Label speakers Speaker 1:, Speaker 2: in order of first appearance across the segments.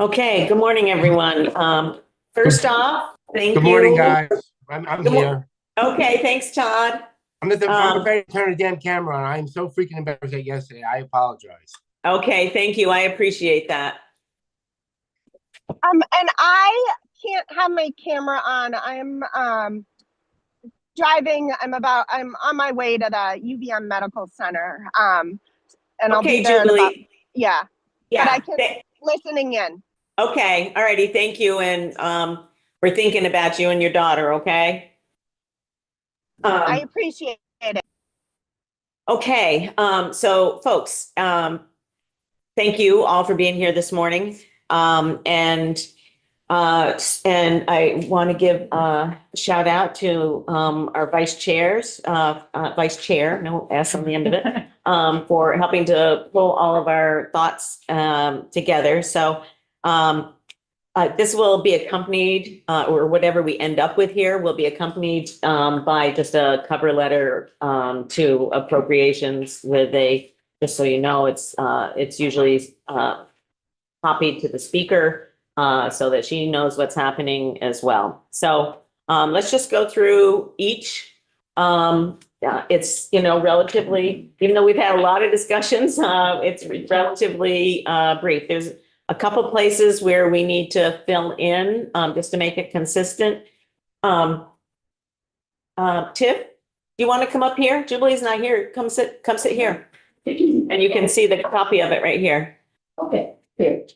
Speaker 1: Okay, good morning, everyone. First off, thank you.
Speaker 2: Good morning, guys. I'm
Speaker 1: Good
Speaker 2: here.
Speaker 1: Okay, thanks, Todd.
Speaker 2: I'm afraid to turn the damn camera on. I am so freaking embarrassed yesterday. I apologize.
Speaker 1: Okay, thank you. I appreciate that.
Speaker 3: And I can't have my camera on. I'm driving. I'm on my way to the UVM Medical Center. And I'll
Speaker 1: Okay,
Speaker 3: be there in about,
Speaker 1: Jubilee.
Speaker 3: yeah.
Speaker 1: Yeah.
Speaker 3: But I can listening in.
Speaker 1: Okay, all righty, thank you. And we're thinking about you and your daughter, okay?
Speaker 3: I appreciate it.
Speaker 1: Okay, so folks, thank you all for being here this morning. And I want to give a shout out to our vice chair, no S on the end of it, for helping to pull all of our thoughts together. So this will be accompanied, or whatever we end up with here will be accompanied by just a cover letter to appropriations with just so you know, it's usually copied to the speaker so that she knows what's happening as well. So let's just go through each. It's, relatively, even though we've had a lot of discussions, it's relatively brief. There's a couple places where we need to fill in just to make it consistent. Tiff, do you want to come up here? Jubilee's not here. Come sit here. And you can see the copy of it right here. Okay, here.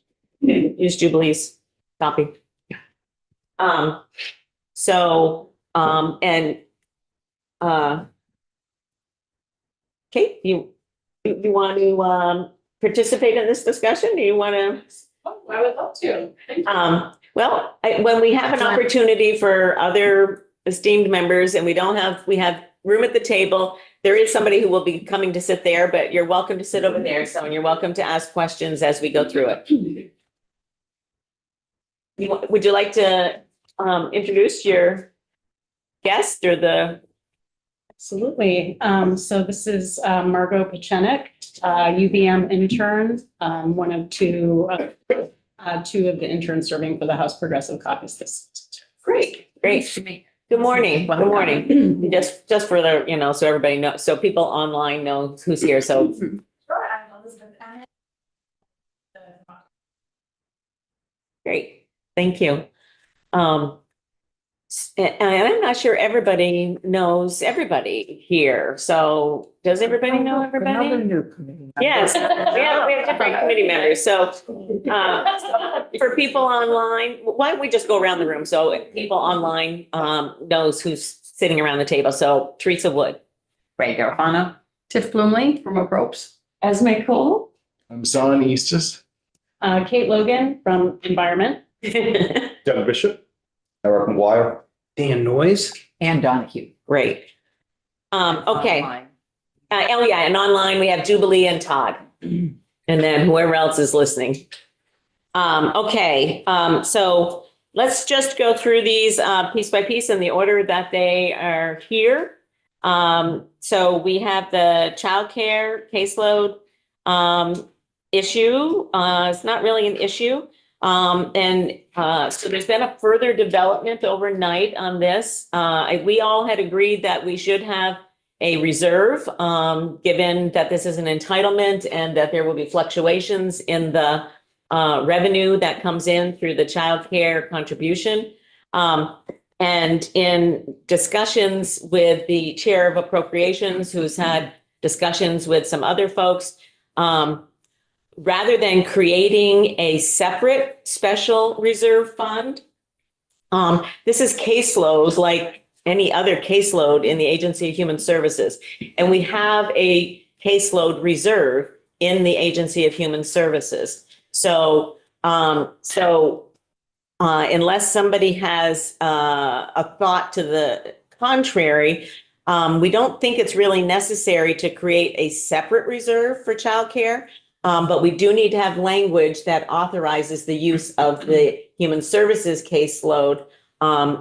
Speaker 1: Use Jubilee's copy. Kate, you want to participate in this discussion? Do you want to?
Speaker 4: Oh, I would love to.
Speaker 1: Well, when we have an opportunity for other esteemed members and we have room at the table, there is somebody who will be coming to sit there, but you're welcome to sit over there. So, and you're welcome to ask questions as we go through it. Would you like to introduce your guest or the?
Speaker 4: Absolutely. So this is Margot Pachenik, UVM intern, one of two of the interns serving for the House Progressive Caucus this.
Speaker 1: Great. Good morning. Good morning. Just for the, so everybody knows, so people online know who's here. So. Great. Thank you. And I'm not sure everybody knows everybody here. So does everybody know everybody?
Speaker 5: Another new committee.
Speaker 1: Yes, we have different committee members. So for people online, why don't we just go around the room? So people online knows who's sitting around the table. So Teresa Wood.
Speaker 5: Ray Garofano. Tiff Bloomley from Oak Ropes.
Speaker 4: Esme Cole.
Speaker 6: I'm Zon Eastis.
Speaker 4: Kate Logan from Environment.
Speaker 6: Devin Bishop.
Speaker 7: Eric McGuire.
Speaker 5: Dan Noyes.
Speaker 8: And Donahue.
Speaker 1: Great. Okay. And online we have Jubilee and Todd. And then whoever else is listening. Okay. So let's just go through these piece by piece in the order that they are here. So we have the childcare caseload issue. It's not really an issue. So there's been a further development overnight on this. We all had agreed that we should have a reserve, given that this is an entitlement and that there will be fluctuations in the revenue that comes in through the child care contribution. And in discussions with the chair of appropriations, who's had discussions with some other folks, rather than creating a separate special reserve fund, this is caseloads like any other caseload in the Agency of Human Services. And we have a caseload reserve in the Agency of Human Services. So, unless somebody has a thought to the contrary, we don't think it's really necessary to create a separate reserve for childcare. But we do need to have language that authorizes the use of the human services caseload.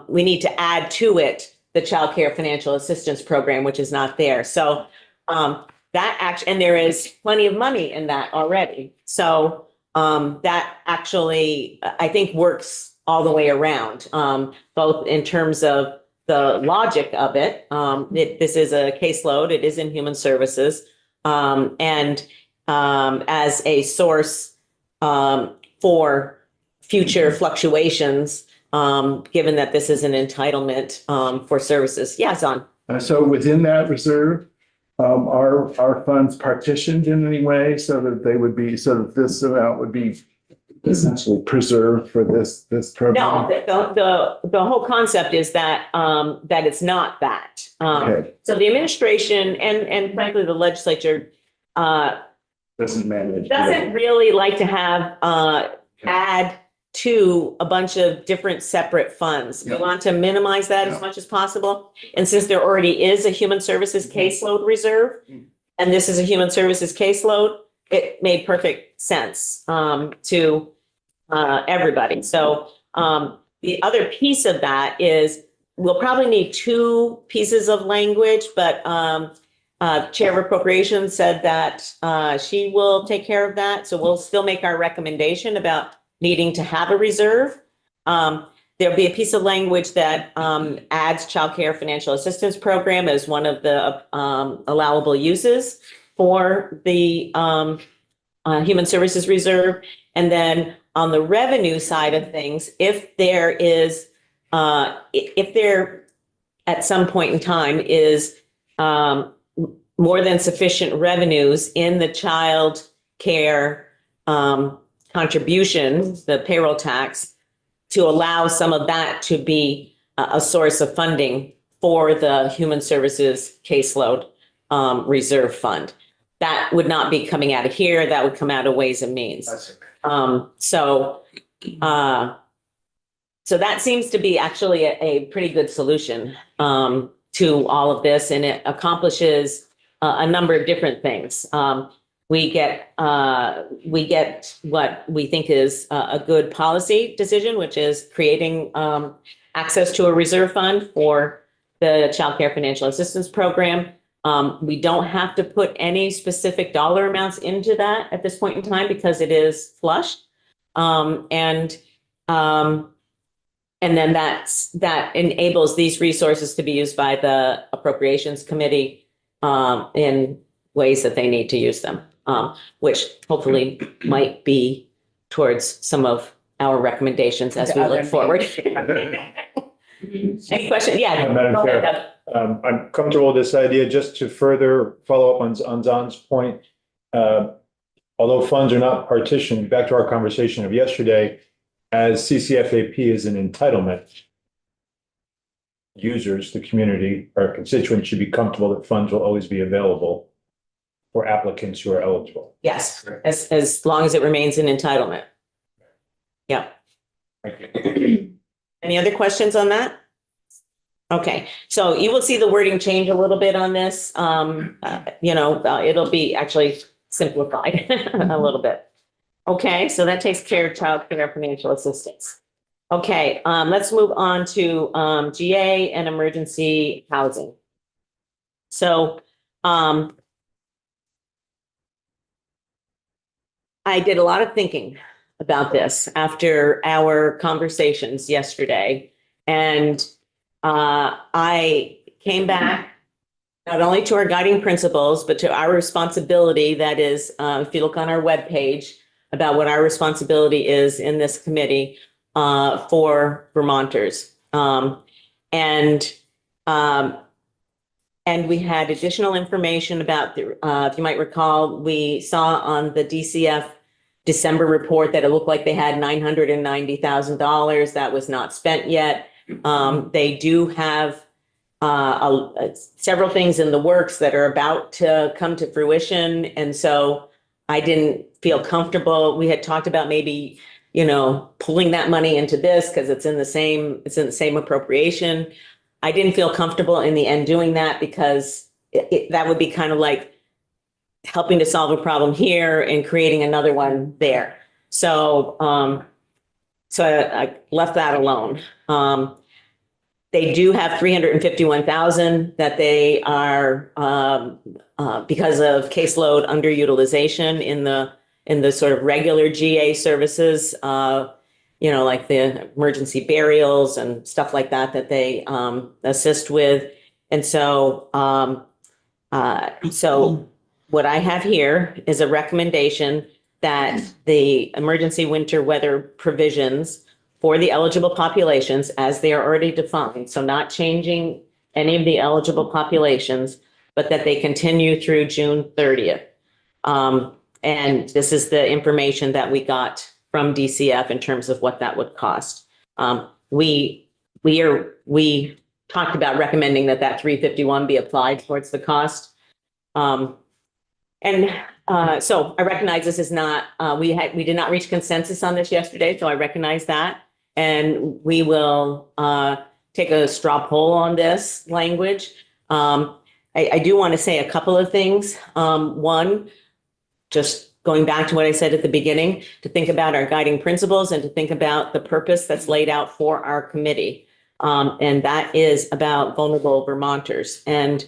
Speaker 1: We need to add to it the Child Care Financial Assistance Program, which is not there. So and there is plenty of money in that already. So that actually, I think, works all the way around, both in terms of the logic of it. This is a caseload, it is in human services, and as a source for future fluctuations, given that this is an entitlement for services. Yeah, Zon.
Speaker 6: So within that reserve, are funds partitioned in any way so that they would be, so that this amount would be essentially preserved for this
Speaker 1: No,
Speaker 6: program?
Speaker 1: the whole concept is that that it's not that.
Speaker 6: Okay,
Speaker 1: So the administration and frankly, the legislature
Speaker 6: doesn't manage.
Speaker 1: doesn't really like to have add to a bunch of different separate funds. We
Speaker 6: Yeah.
Speaker 1: want to minimize that as
Speaker 6: Yeah.
Speaker 1: much as possible. And since there already is a human services caseload reserve, and this is a human services caseload, it made perfect sense to everybody. So the other piece of that is we'll probably need two pieces of language, but Chair of Appropriations said that she will take care of that. So we'll still make our recommendation about needing to have a reserve. There'll be a piece of language that adds childcare financial assistance program as one of the allowable uses for the human services reserve. And then on the revenue side of things, if there is, if there at some point in time is more than sufficient revenues in the child care contribution, the payroll tax, to allow some of that to be a source of funding for the human services caseload reserve fund. That would not be coming out of here. That would come out of Ways and Means. So that seems to be actually a pretty good solution to all of this, and it accomplishes a number of different things. We get what we think is a good policy decision, which is creating access to a reserve fund for the Child Care Financial Assistance Program. We don't have to put any specific dollar amounts into that at this point in time because it is flush. And then that enables these resources to be used by the Appropriations Committee in ways that they need to use them, which hopefully might be towards some of our recommendations as we look forward. Any question? Yeah.
Speaker 7: Madam
Speaker 1: go
Speaker 7: Chair.
Speaker 1: ahead.
Speaker 7: I'm comfortable with this idea. Just to further follow up on Zon's point, although funds are not partitioned, back to our conversation of yesterday, as CCFAP is an entitlement, users, the community, our constituents should be comfortable that funds will always be available for applicants who are eligible.
Speaker 1: Yes, as long as it remains an entitlement. Yeah. Any other questions on that? Okay, so you will see the wording change a little bit on this. It'll be actually simplified a little bit. Okay, so that takes care of child care financial assistance. Okay, let's move on to GA and emergency housing. So I did a lot of thinking about this after our conversations yesterday. And I came back not only to our guiding principles, but to our responsibility. That is, if you look on our webpage about what our responsibility is in this committee for Vermonters. And we had additional information about, if you might recall, we saw on the DCF December report that it looked like they had $990,000 that was not spent yet. They do have several things in the works that are about to come to fruition. And so I didn't feel comfortable. We had talked about maybe, pulling that money into this because it's in the same appropriation. I didn't feel comfortable in the end doing that because that would be kind of like helping to solve a problem here and creating another one there. So, I left that alone. They do have 351,000 that they are because of caseload underutilization in in the sort of regular GA services, like the emergency burials and stuff like that, that they assist with. And so, so what I have here is a recommendation that the emergency winter weather provisions for the eligible populations as they are already defined, so not changing any of the eligible populations, but that they continue through June 30th. And this is the information that we got from DCF in terms of what that would cost. We talked about recommending that 351 be applied towards the cost. So I recognize this is not, we did not reach consensus on this yesterday, so I recognize that. And we will take a straw poll on this language. I do want to say a couple of things. One, just going back to what I said at the beginning, to think about our guiding principles and to think about the purpose that's laid out for our committee. And that is about vulnerable Vermonters. And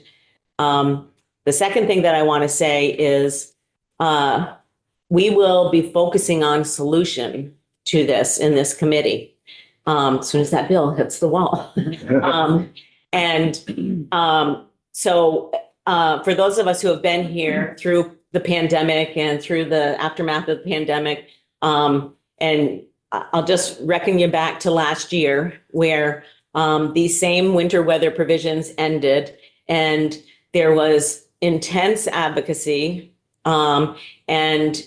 Speaker 1: the second thing that I want to say is we will be focusing on solution to this in this committee as soon as that bill hits the wall. So for those of us who have been here through the pandemic and through the aftermath of the pandemic, and I'll just reckon you back to last year where these same winter weather provisions ended and there was intense advocacy, and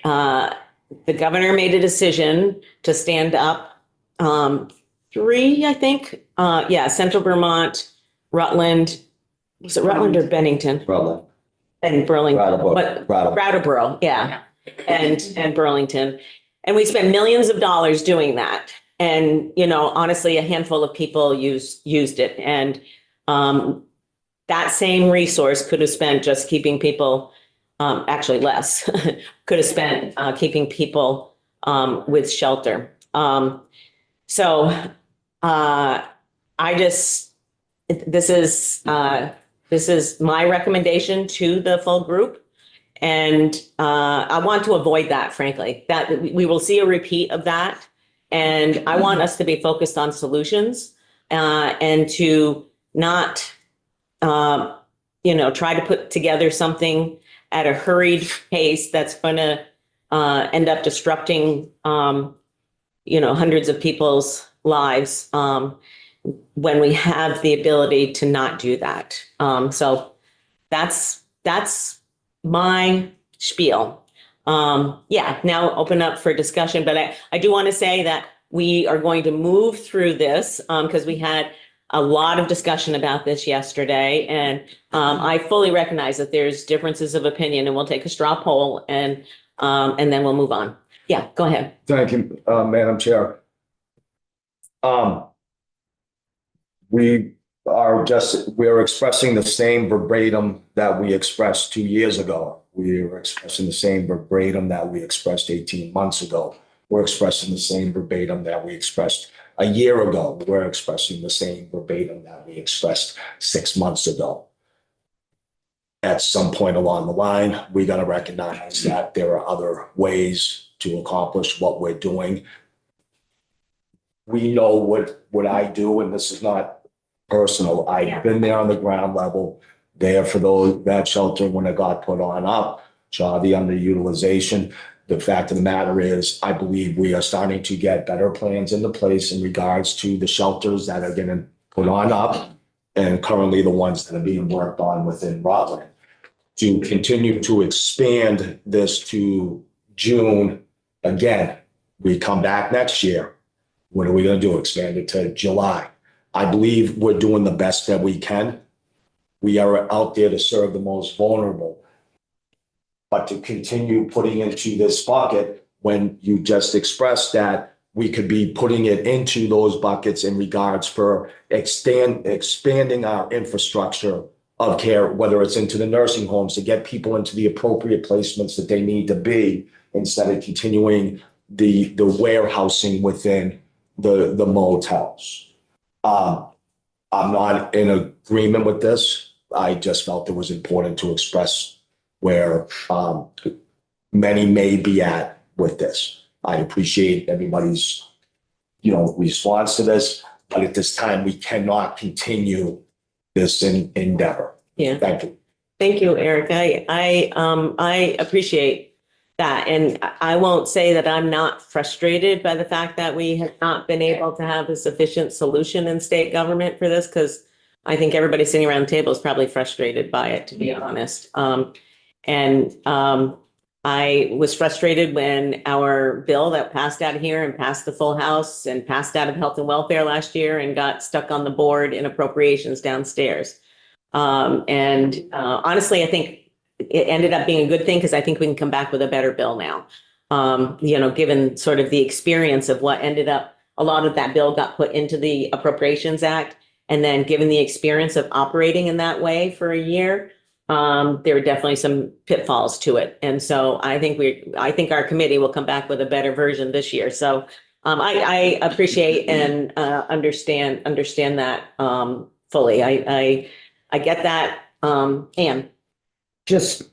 Speaker 1: the governor made a decision to stand up three, I think, Central Vermont, Rutland, was it Rutland or Bennington?
Speaker 8: Rutland.
Speaker 1: And Burlington,
Speaker 8: Brattleboro.
Speaker 1: Brattleboro, yeah, and Burlington. And we spent millions of dollars doing that. And, honestly, a handful of people used it. And that same resource could have spent just keeping people, actually less, could have spent keeping people with shelter. This is my recommendation to the full group. And I want to avoid that, frankly, that we will see a repeat of that. And I want us to be focused on solutions and to not, try to put together something at a hurried pace that's going to end up disrupting, hundreds of people's lives when we have the ability to not do that. So that's my spiel. Now open up for discussion, but I do want to say that we are going to move through this because we had a lot of discussion about this yesterday, and I fully recognize that there's differences of opinion, and we'll take a straw poll and then we'll move on. Yeah, go ahead.
Speaker 8: Thank you, Madam Chair. We're expressing the same verbatim that we expressed 2 years ago. We are expressing the same verbatim that we expressed 18 months ago. We're expressing the same verbatim that we expressed a year ago. We're expressing the same verbatim that we expressed 6 months ago. At some point along the line, we got to recognize that there are other ways to accomplish what we're doing. We know what I do, and this is not personal. I've been there on the ground level, there for that shelter when it got put up, saw the underutilization. The fact of the matter is, I believe we are starting to get better plans into place in regards to the shelters that are getting put up and currently the ones that are being worked on within Rutland. To continue to expand this to June, again, we come back next year. What are we going to do? Expand it to July. I believe we're doing the best that we can. We are out there to serve the most vulnerable. But to continue putting into this bucket when you just expressed that we could be putting it into those buckets in regards for expanding our infrastructure of care, whether it's into the nursing homes to get people into the appropriate placements that they need to be, instead of continuing the warehousing within the motels. I'm not in agreement with this. I just felt it was important to express where many may be at with this. I appreciate everybody's, response to this, but at this time, we cannot continue this endeavor.
Speaker 1: Yeah.
Speaker 8: Thank you.
Speaker 1: Thank you, Eric. I appreciate that. And I won't say that I'm not frustrated by the fact that we have not been able to have a sufficient solution in state government for this, because I think everybody sitting around the table is probably frustrated by it, to be honest. I was frustrated when our bill that passed out of here and passed the full house and passed out of health and welfare last year and got stuck on the board in appropriations downstairs. Honestly, I think it ended up being a good thing, because I think we can come back with a better bill now. Given sort of the experience of what ended up, a lot of that bill got put into the Appropriations Act. And then given the experience of operating in that way for a year, there were definitely some pitfalls to it. And so I think our committee will come back with a better version this year. So I appreciate and understand that fully. I get that. Anne.
Speaker 5: Just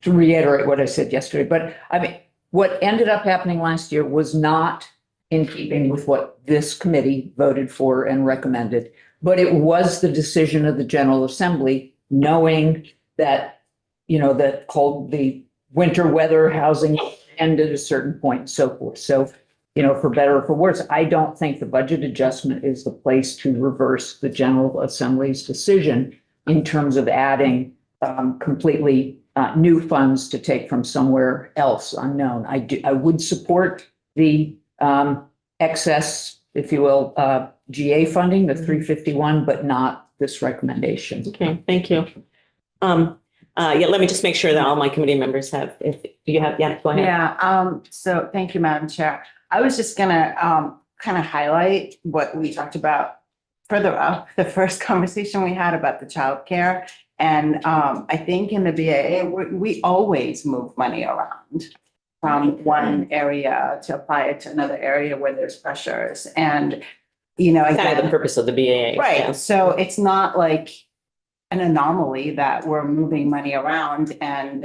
Speaker 5: to reiterate what I said yesterday, but I mean, what ended up happening last year was not in keeping with what this committee voted for and recommended, but it was the decision of the General Assembly, knowing that, that the winter weather housing ended at a certain point and so forth. So, for better or for worse, I don't think the budget adjustment is the place to reverse the General Assembly's decision in terms of adding completely new funds to take from somewhere else unknown. I would support the excess, if you will, GA funding, the 351, but not this recommendation.
Speaker 1: Okay, thank you. Let me just make sure that all my committee members have, go ahead.
Speaker 9: Yeah, so thank you, Madam Chair. I was just gonna kind of highlight what we talked about further up, the first conversation we had about the childcare. And I think in the BAA, we always move money around from one area to apply it to another area where there's pressures. And,
Speaker 1: Kind of the purpose of the BAA.
Speaker 9: right.
Speaker 1: Yeah.
Speaker 9: So it's not like an anomaly that we're moving money around and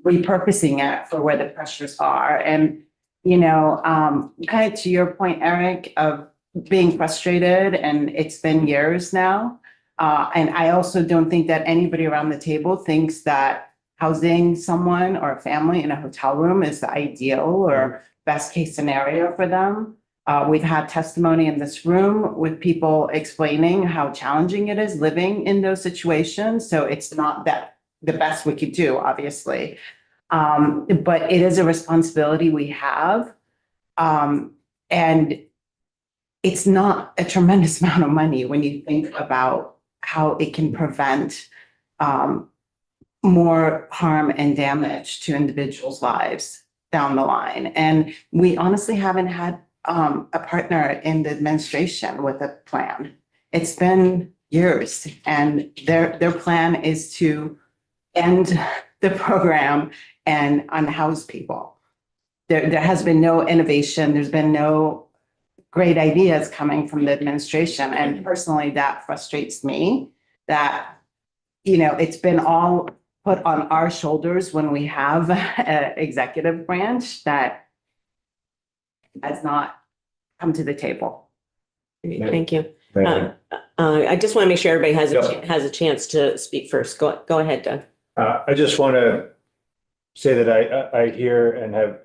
Speaker 9: repurposing it for where the pressures are. And, kind of to your point, Eric, of being frustrated, and it's been years now. And I also don't think that anybody around the table thinks that housing someone or a family in a hotel room is the ideal or best case scenario for them. We've had testimony in this room with people explaining how challenging it is living in those situations. So it's not that the best we could do, obviously. But it is a responsibility we have. And it's not a tremendous amount of money when you think about how it can prevent more harm and damage to individuals' lives down the line. And we honestly haven't had a partner in the administration with a plan. It's been years, and their plan is to end the program and unhouse people. There has been no innovation. There's been no great ideas coming from the administration. And personally, that frustrates me that, it's been all put on our shoulders when we have an executive branch that has not come to the table.
Speaker 1: Thank you. I just want to make sure everybody has a chance to speak first. Go ahead, Doug.
Speaker 7: I just want to say that I hear and have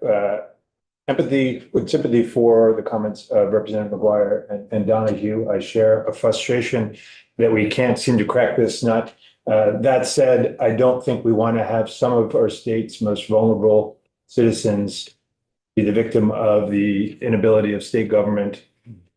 Speaker 7: sympathy for the comments of Representative McGuire and Donahue. I share a frustration that we can't seem to crack this nut. That said, I don't think we want to have some of our state's most vulnerable citizens be the victim of the inability of state government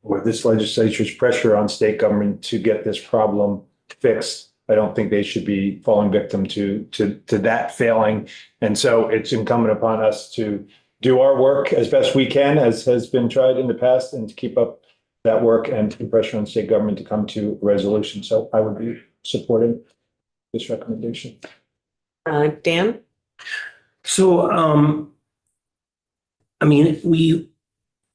Speaker 7: or this legislature's pressure on state government to get this problem fixed. I don't think they should be falling victim to that failing. And so it's incumbent upon us to do our work as best we can, as has been tried in the past, and to keep up that work and put pressure on state government to come to a resolution. So I would be supporting this recommendation.
Speaker 1: Dan?
Speaker 10: So, we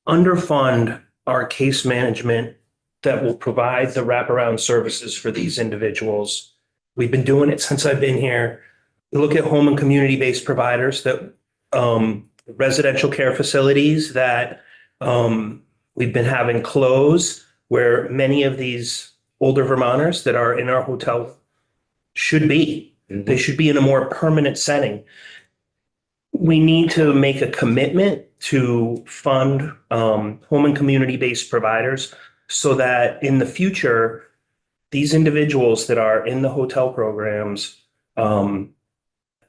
Speaker 10: underfund our case management that will provide the wraparound services for these individuals. We've been doing it since I've been here. look at home and community-based providers that, residential care facilities that, we've been having close, where many of these older Vermonters that are in our hotel should be. They should be in a more permanent setting. We need to make a commitment to fund home and community-based providers so that in the future, these individuals that are in the hotel programs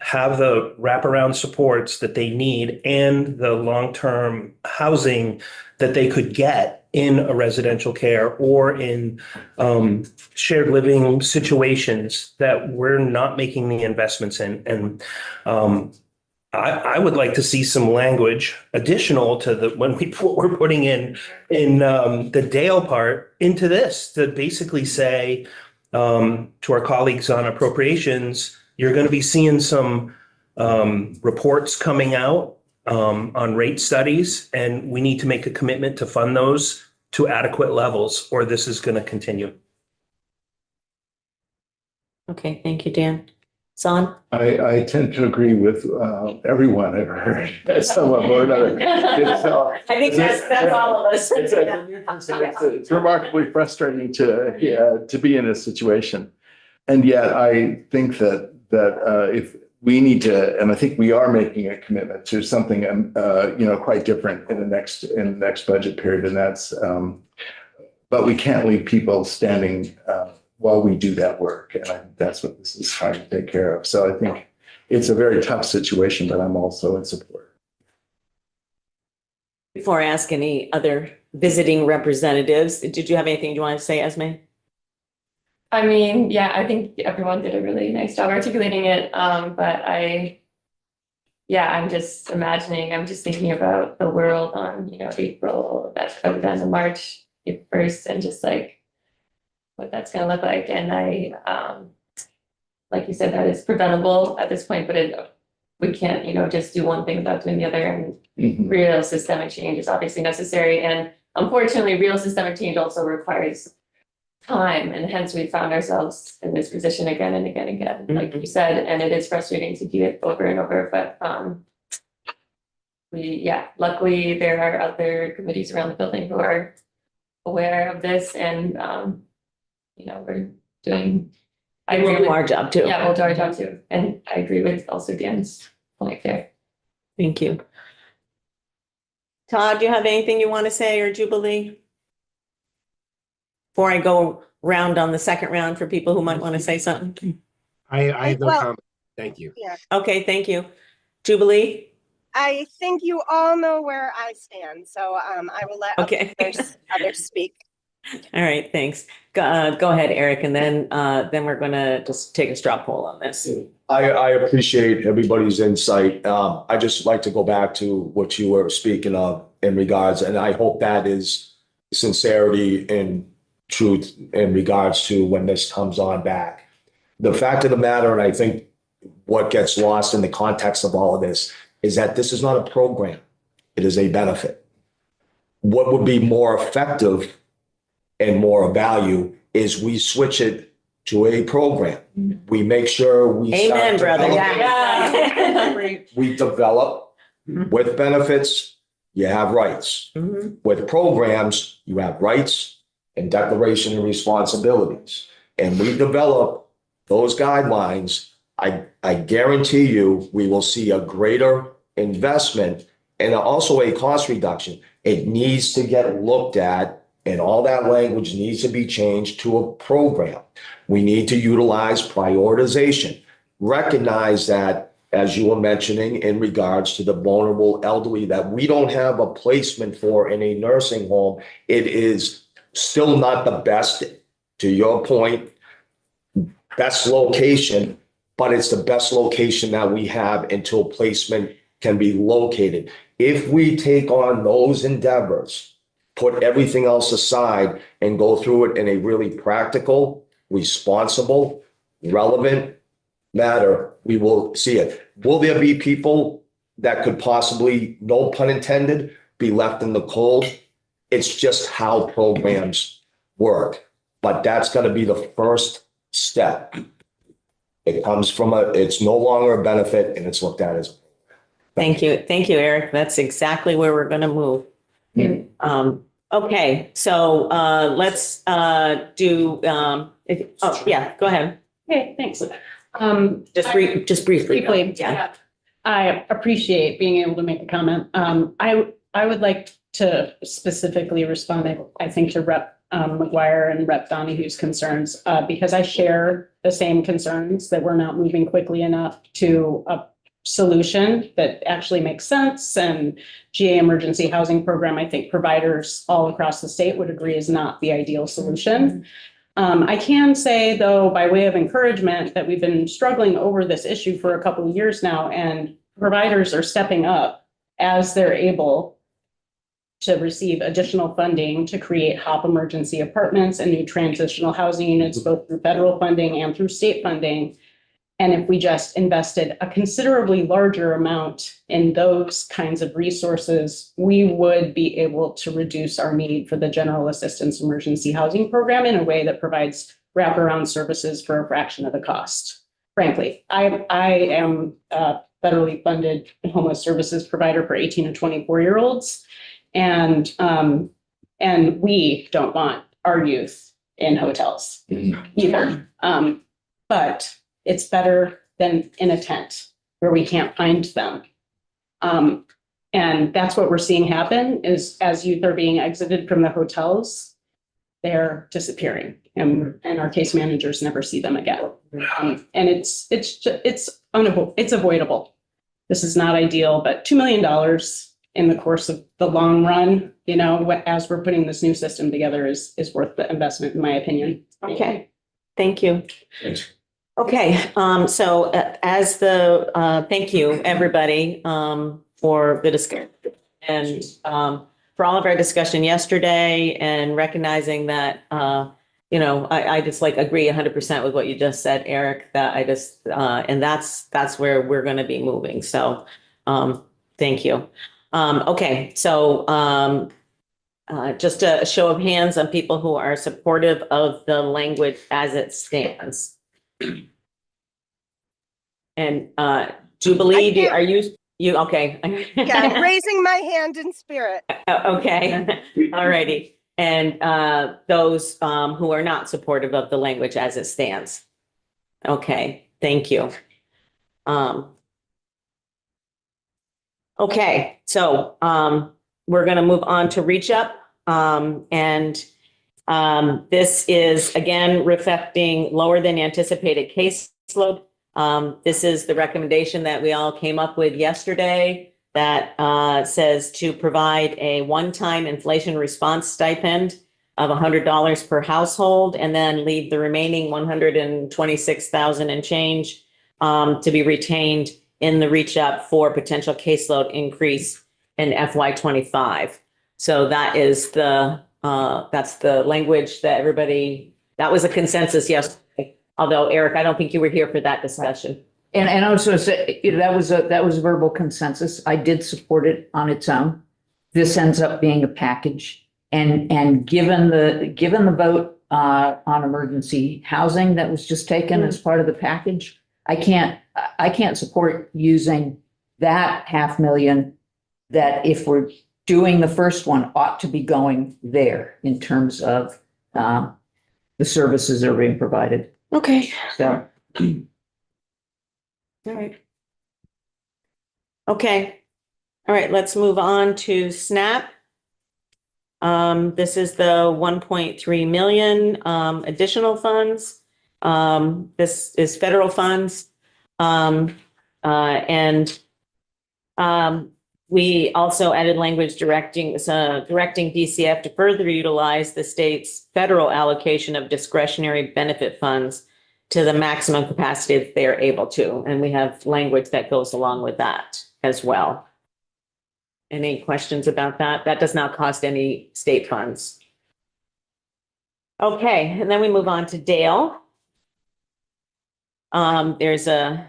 Speaker 10: have the wraparound supports that they need and the long-term housing that they could get in a residential care or in shared living situations that we're not making the investments in. And I would like to see some language additional to the when we're putting in the Dale part into this to basically say to our colleagues on appropriations, you're going to be seeing some reports coming out on rate studies, and we need to make a commitment to fund those to adequate levels, or this is going to continue.
Speaker 1: Okay, thank you, Dan. Son?
Speaker 6: I tend to agree with everyone I've heard, some of or another.
Speaker 1: I think that's all of us.
Speaker 6: It's remarkably frustrating to be in a situation. And yet I think that if we need to, and I think we are making a commitment to something, quite different in the next budget period. And that's, but we can't leave people standing while we do that work. And I think that's what this is trying to take care of. So I think it's a very tough situation, but I'm also in support.
Speaker 1: Before I ask any other visiting representatives, did you have anything you want to say, Esme?
Speaker 11: I mean, yeah, I think everyone did a really nice job articulating it. But I'm just imagining, I'm just thinking about the world on, April, that's probably done in March 1st, and just like what that's going to look like. And like you said, that is preventable at this point, but we can't, just do one thing without doing the other. And real systemic change is obviously necessary. And unfortunately, real systemic change also requires time, and hence we found ourselves in this position again and again and again, like you said, and it is frustrating to do it over and over, but luckily there are other committees around the building who are aware of this, and we're doing
Speaker 1: We'll do our job too.
Speaker 11: Yeah, we'll do our job too. And I agree with also Dan's point there.
Speaker 1: Thank you. Todd, do you have anything you want to say, or Jubilee? Before I go round on the second round for people who might want to say something.
Speaker 2: I have no
Speaker 3: Well-
Speaker 2: comment. Thank you.
Speaker 3: Yeah,
Speaker 1: Okay, thank you. Jubilee?
Speaker 3: I think you all know where I stand, so I will let
Speaker 1: Okay.
Speaker 3: others speak.
Speaker 1: All right, thanks. Go ahead, Eric, and then we're gonna just take a straw poll on this.
Speaker 8: I appreciate everybody's insight. I just like to go back to what you were speaking of in regards, and I hope that is sincerity and truth in regards to when this comes on back. The fact of the matter, and I think what gets lost in the context of all of this, is that this is not a program. It is a benefit. What would be more effective and more of value is we switch it to a program. We make sure we
Speaker 1: Amen,
Speaker 8: start
Speaker 1: brother.
Speaker 8: developing-
Speaker 1: Yeah.
Speaker 8: We develop with benefits, you have rights.
Speaker 1: Mhm.
Speaker 8: With programs, you have rights and declaration of responsibilities. And we develop those guidelines. I guarantee you, we will see a greater investment and also a cost reduction. It needs to get looked at, and all that language needs to be changed to a program. We need to utilize prioritization. Recognize that, as you were mentioning, in regards to the vulnerable elderly that we don't have a placement for in a nursing home, it is still not the best, to your point, best location, but it's the best location that we have until placement can be located. If we take on those endeavors, put everything else aside and go through it in a really practical, responsible, relevant manner, we will see it. Will there be people that could possibly, no pun intended, be left in the cold? It's just how programs work. But that's going to be the first step It comes from it's no longer a benefit and it's looked at as.
Speaker 1: Thank you. Thank you, Eric. That's exactly where we're going to move. Okay, so let's do, oh, yeah, go ahead.
Speaker 4: Okay, thanks.
Speaker 1: Just briefly.
Speaker 4: Briefly,
Speaker 1: Yeah.
Speaker 4: I appreciate being able to make a comment. I would like to specifically respond, I think, to Rep. McGuire and Rep. Donahue's concerns, because I share the same concerns that we're not moving quickly enough to a solution that actually makes sense. And GA emergency housing program, I think providers all across the state would agree is not the ideal solution. I can say, though, by way of encouragement, that we've been struggling over this issue for a couple of years now, and providers are stepping up as they're able to receive additional funding to create HOP emergency apartments and new transitional housing units, both through federal funding and through state funding. And if we just invested a considerably larger amount in those kinds of resources, we would be able to reduce our need for the general assistance emergency housing program in a way that provides wraparound services for a fraction of the cost. Frankly, I am a federally funded homeless services provider for 18 and 24-year-olds. And we don't want our youth in hotels either. But it's better than in a tent where we can't find them. And that's what we're seeing happen is as youth are being exited from the hotels, they're disappearing and our case managers never see them again. And it's avoidable. This is not ideal, but $2 million in the course of the long run, you know, as we're putting this new system together is worth the investment, in my opinion.
Speaker 1: Okay, thank you.
Speaker 8: Thanks.
Speaker 1: Okay, so thank you, everybody, for the discussion and for all of our discussion yesterday and recognizing that, you know, I just agree 100% with what you just said, Eric, that and that's where we're going to be moving. So thank you. Okay, so just a show of hands on people who are supportive of the language as it stands. And Jubilee, are you okay?
Speaker 3: Yeah, I'm raising my hand in spirit.
Speaker 1: Okay, all righty. And those who are not supportive of the language as it stands. Okay, thank you. Okay, so we're going to move on to Reach Up. And this is, again, reflecting lower than anticipated caseload. This is the recommendation that we all came up with yesterday that says to provide a one-time inflation response stipend of $100 per household and then leave the remaining $126,000 and change to be retained in the Reach Up for potential caseload increase in FY25. So that is that's the language that that was a consensus yesterday. Although Eric, I don't think you were here for that discussion.
Speaker 5: And I was going to say, you know, that was a verbal consensus. I did support it on its own. This ends up being a package. And given the vote on emergency housing that was just taken as part of the package, I can't support using that $500,000 that if we're doing the first one ought to be going there in terms of the services that are being provided.
Speaker 1: Okay.
Speaker 5: So.
Speaker 1: All right. Okay. All right, let's move on to SNAP. This is the 1.3 million additional funds. This is federal funds. We also added language directing DCF to further utilize the state's federal allocation of discretionary benefit funds to the maximum capacity that they are able to. And we have language that goes along with that as well. Any questions about that? That does not cost any state funds. Okay, and then we move on to Dale. There's a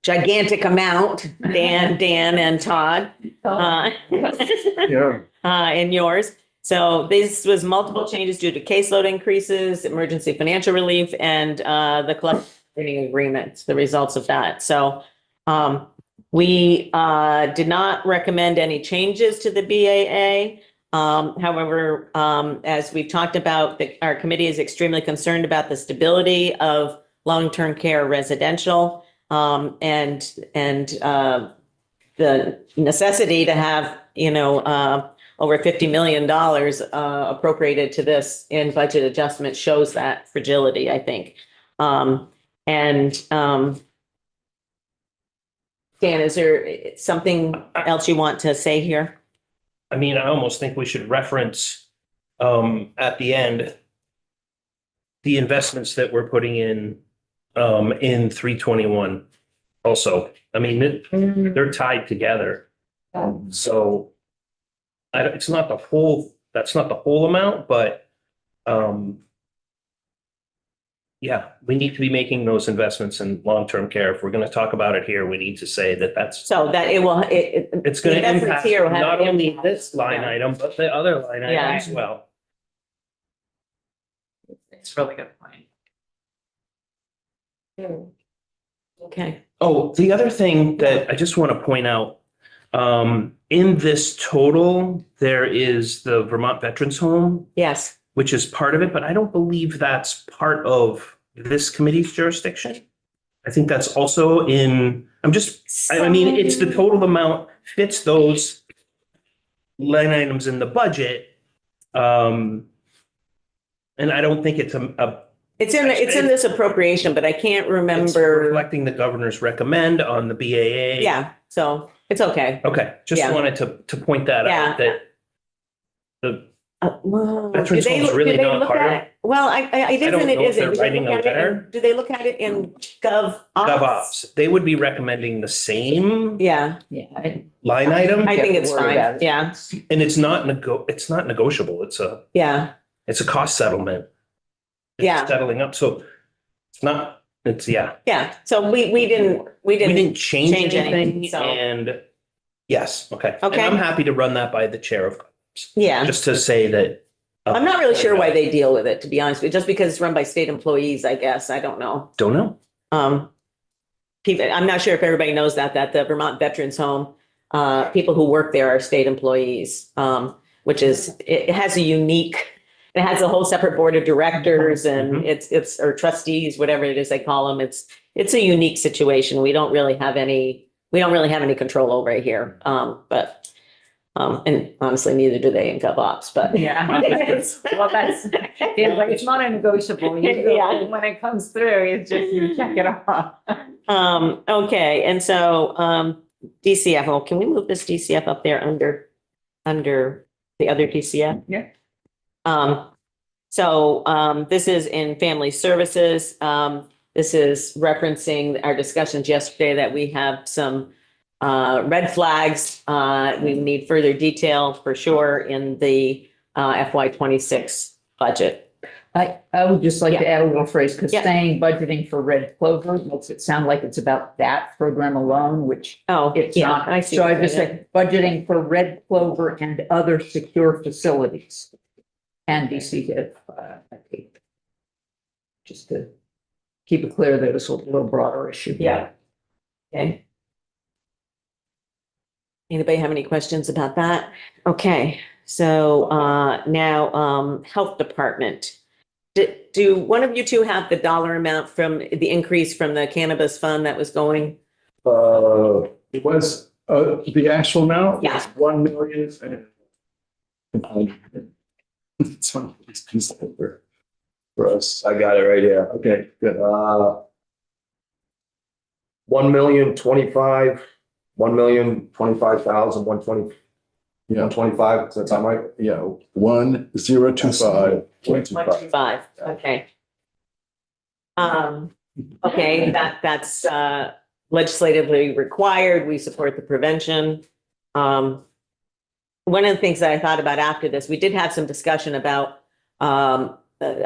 Speaker 1: gigantic amount, Dan and Todd, in yours. So this was multiple changes due to caseload increases, emergency financial relief, and the collective operating agreements, the results of that. So we did not recommend any changes to the BAA. However, as we've talked about, our committee is extremely concerned about the stability of long-term care residential, and the necessity to have, over $50 million appropriated to this in budget adjustment shows that fragility, I think. Dan, is there something else you want to say here?
Speaker 10: I mean, I almost think we should reference at the end the investments that we're putting in 321 also. I mean, they're tied together. So it's not the whole, that's not the whole amount, but yeah, we need to be making those investments in long-term care. If we're going to talk about it here, we need to say that that's.
Speaker 1: So that it will,
Speaker 10: It's going
Speaker 1: the
Speaker 10: to
Speaker 1: investments
Speaker 10: impact
Speaker 1: here will have
Speaker 10: not
Speaker 1: an
Speaker 10: only
Speaker 1: impact.
Speaker 10: this line
Speaker 1: Yeah.
Speaker 10: item, but the other line item
Speaker 1: Yeah.
Speaker 10: as well.
Speaker 5: It's a really good point.
Speaker 1: okay.
Speaker 10: Oh, the other thing that I just want to point out, in this total, there is the Vermont Veterans Home,
Speaker 1: Yes.
Speaker 10: which is part of it, but I don't believe that's part of this committee's jurisdiction. I think that's also in, I mean, it's the total amount fits those line items in the budget. And I don't think it's
Speaker 1: It's in this appropriation, but I can't
Speaker 10: it's
Speaker 1: remember.
Speaker 10: reflecting the governor's recommend on the BAA.
Speaker 1: Yeah, so it's okay.
Speaker 10: Okay, just
Speaker 1: Yeah.
Speaker 10: wanted to point that
Speaker 1: Yeah.
Speaker 10: out, that the
Speaker 1: Well,
Speaker 10: Veterans
Speaker 1: do they
Speaker 10: Home's
Speaker 1: look-
Speaker 10: really
Speaker 1: do they
Speaker 10: not
Speaker 1: look
Speaker 10: part
Speaker 1: at
Speaker 10: of-
Speaker 1: it? Well, it
Speaker 10: I don't
Speaker 1: isn't, it
Speaker 10: know if
Speaker 1: isn't.
Speaker 10: they're
Speaker 1: Do they
Speaker 10: writing
Speaker 1: look
Speaker 10: a
Speaker 1: at it in-
Speaker 10: letter.
Speaker 1: Do they look at it in GovOps?
Speaker 10: GovOps, they would be recommending the same
Speaker 1: Yeah,
Speaker 5: Yeah.
Speaker 10: line item,
Speaker 1: I think it's
Speaker 5: Worry
Speaker 1: fine.
Speaker 5: about it.
Speaker 1: Yeah,
Speaker 10: and it's not negotiable. It's
Speaker 1: yeah,
Speaker 10: a cost settlement. It's
Speaker 1: Yeah.
Speaker 10: settling up, so yeah.
Speaker 1: so we didn't
Speaker 10: We didn't change
Speaker 1: change anything,
Speaker 10: anything,
Speaker 1: so-
Speaker 10: and yes, okay. And
Speaker 1: Okay.
Speaker 10: I'm happy to run that by the chair of,
Speaker 1: yeah.
Speaker 10: just to say that.
Speaker 1: I'm not really sure why they deal with it, to be honest with you, just because it's run by state employees, I guess. I don't know.
Speaker 10: Don't know.
Speaker 1: I'm not sure if everybody knows that the Vermont Veterans Home, people who work there are state employees, which is, it has it has a whole separate board of directors and
Speaker 10: Mhm.
Speaker 1: or trustees, whatever it is they call them. It's a unique situation. We don't really have any control over it here. And honestly, neither do they in GovOps, but.
Speaker 5: Yeah. Well, it's not a negotiable.
Speaker 1: Yeah.
Speaker 5: When it comes through, it's just you check it off.
Speaker 1: Okay, and so, DCF, well, can we move this DCF up there under the other DCF?
Speaker 5: Yeah.
Speaker 1: This is in family services. This is referencing our discussions yesterday that we have some red flags. We need further detail for sure in the FY 26 budget.
Speaker 5: I would just like to add a little phrase, because
Speaker 1: Yeah.
Speaker 5: saying budgeting for Red Clover makes it sound like it's about that program alone, which
Speaker 1: Oh,
Speaker 5: it's
Speaker 1: yeah,
Speaker 5: not.
Speaker 1: I see.
Speaker 5: So
Speaker 1: what
Speaker 5: I
Speaker 1: you're
Speaker 5: just
Speaker 1: saying.
Speaker 5: said budgeting for Red Clover and other secure facilities. And DCF, just to keep it clear that it's a little broader issue.
Speaker 1: Yeah. Okay. Anybody have any questions about that? Okay, so now Health Department. Do one of you two have the dollar amount from the increase from the cannabis fund that was going?
Speaker 6: It was, the actual amount?
Speaker 1: Yeah.
Speaker 6: Was 1 million. It's one of these pieces of paper for us. I got it right here. Okay, good.
Speaker 8: 1,025,120,
Speaker 6: Yeah,
Speaker 8: 125, does that sound right?
Speaker 6: yeah, 1025.
Speaker 1: 125, okay. Okay, that's legislatively required. We support the prevention. One of the things that I thought about after this, we did have some discussion about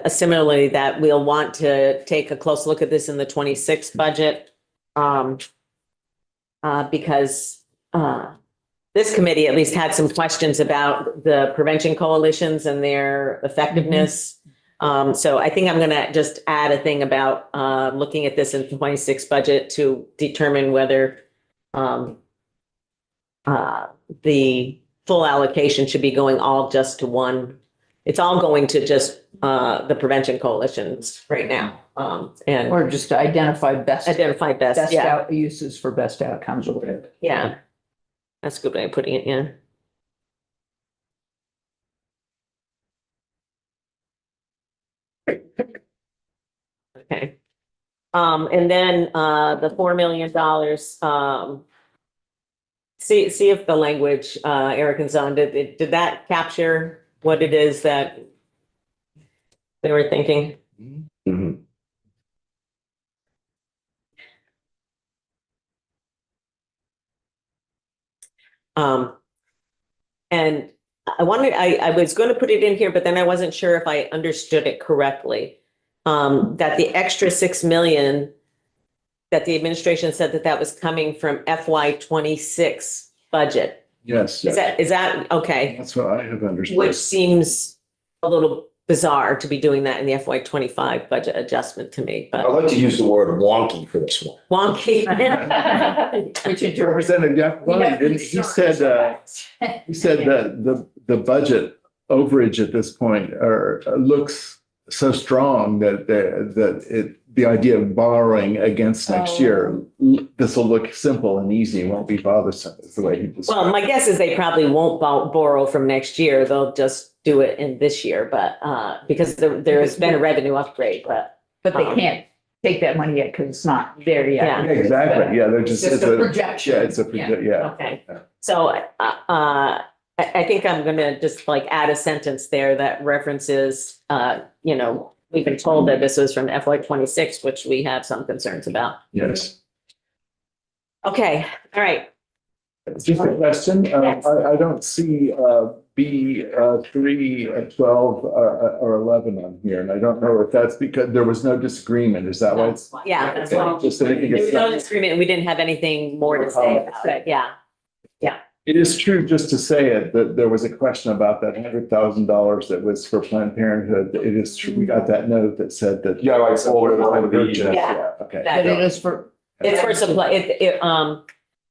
Speaker 1: similarly that we'll want to take a close look at this in the 26 budget. Because this committee at least had some questions about the prevention coalitions and their effectiveness. So I think I'm gonna just add a thing about, looking at this in the 26 budget to determine whether, the full allocation should be going all just to one. It's all going to just, the prevention coalitions right now, and
Speaker 5: Or just to identify best
Speaker 1: best, yeah,
Speaker 5: uses for best outcomes or whatever.
Speaker 1: yeah. That's a good way of putting it, yeah. Okay. And then, the $4 million, see if the language, Eric and Zahn, did that capture what it is that they were thinking?
Speaker 8: Mhm.
Speaker 1: And I wanted, I was going to put it in here, but then I wasn't sure if I understood it correctly. That the extra 6 million that the administration said that was coming from FY 26 budget.
Speaker 6: Yes,
Speaker 1: Is that, okay,
Speaker 6: that's what I have understood.
Speaker 1: which seems a little bizarre to be doing that in the FY 25 budget adjustment to me,
Speaker 8: I'd
Speaker 1: but
Speaker 8: like to use the word wonky for this one.
Speaker 1: wonky.
Speaker 5: Which interprets.
Speaker 6: Representative Giacomo, didn't he said that the budget overage at this point looks so strong that the idea of borrowing against next year, this will look simple and easy, it won't be bothersome, is the way he described it.
Speaker 1: Well, my guess is they probably won't borrow from next year. They'll just do it in this year, but, because there has been a revenue upgrade, but.
Speaker 5: But they can't take that money yet because it's not there yet.
Speaker 1: Yeah.
Speaker 6: Yeah, exactly, yeah, they're just.
Speaker 5: Just
Speaker 6: it's
Speaker 5: a projection.
Speaker 6: Yeah, it's a projection, yeah.
Speaker 1: Okay, so, I think I'm gonna just like add a sentence there that references, we've been told that this was from FY 26, which we have some concerns about.
Speaker 6: Yes.
Speaker 1: Okay, all right.
Speaker 6: Just a question, I don't see B 3, 12, or 11 on here, and I don't know if that's because there was no disagreement, is that why it's?
Speaker 1: Yeah, that's
Speaker 6: Okay,
Speaker 1: why.
Speaker 6: just so they can
Speaker 1: There
Speaker 6: get
Speaker 1: was no
Speaker 6: some-
Speaker 1: disagreement, and we didn't have anything more to say about it, yeah.
Speaker 6: It is true, just to say it, that there was a question about that $100,000 that was for Planned Parenthood. It is true, we got that note that said that.
Speaker 8: Yeah, I forwarded all the,
Speaker 1: Yeah.
Speaker 6: Okay.
Speaker 5: But it is for,
Speaker 1: It's for supply,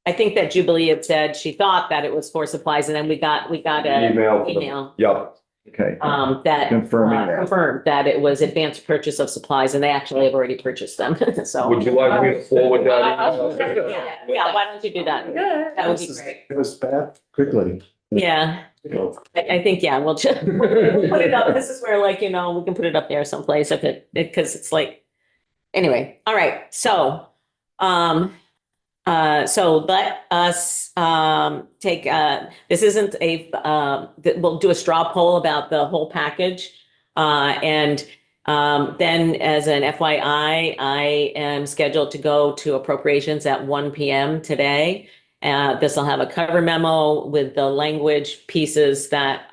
Speaker 1: I think that Jubilee had said she thought that it was for supplies, and then we got an email,
Speaker 8: Yep.
Speaker 6: Okay.
Speaker 1: that.
Speaker 6: Confirming that.
Speaker 1: Confirmed that it was advanced purchase of supplies, and they actually have already purchased them, so.
Speaker 8: Would you like me to forward that?
Speaker 1: Yeah, why don't you do that? That would be great.
Speaker 6: It was bad quickly.
Speaker 1: Yeah, I think, yeah, we'll just we'll put it up. This is where we can put it up there someplace if because it's like, anyway, all right, so, so let us, take, this isn't we'll do a straw poll about the whole package. And, then as an FYI, I am scheduled to go to appropriations at 1 PM today. This will have a cover memo with the language pieces that,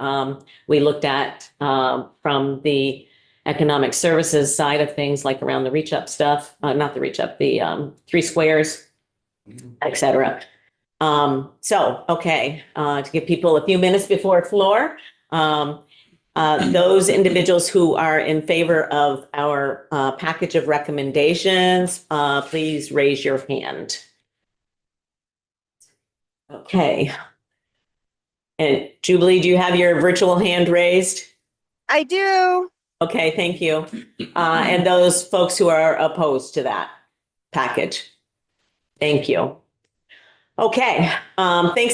Speaker 1: we looked at, from the economic services side of things, like around the reach up stuff, not the reach up, the, 3 squares, et cetera. So, okay, to give people a few minutes before floor, those individuals who are in favor of our package of recommendations, please raise your hand. Okay. And Jubilee, do you have your virtual hand raised?
Speaker 3: I do.
Speaker 1: Okay, thank you. And those folks who are opposed to that package? Thank you. Okay, thanks.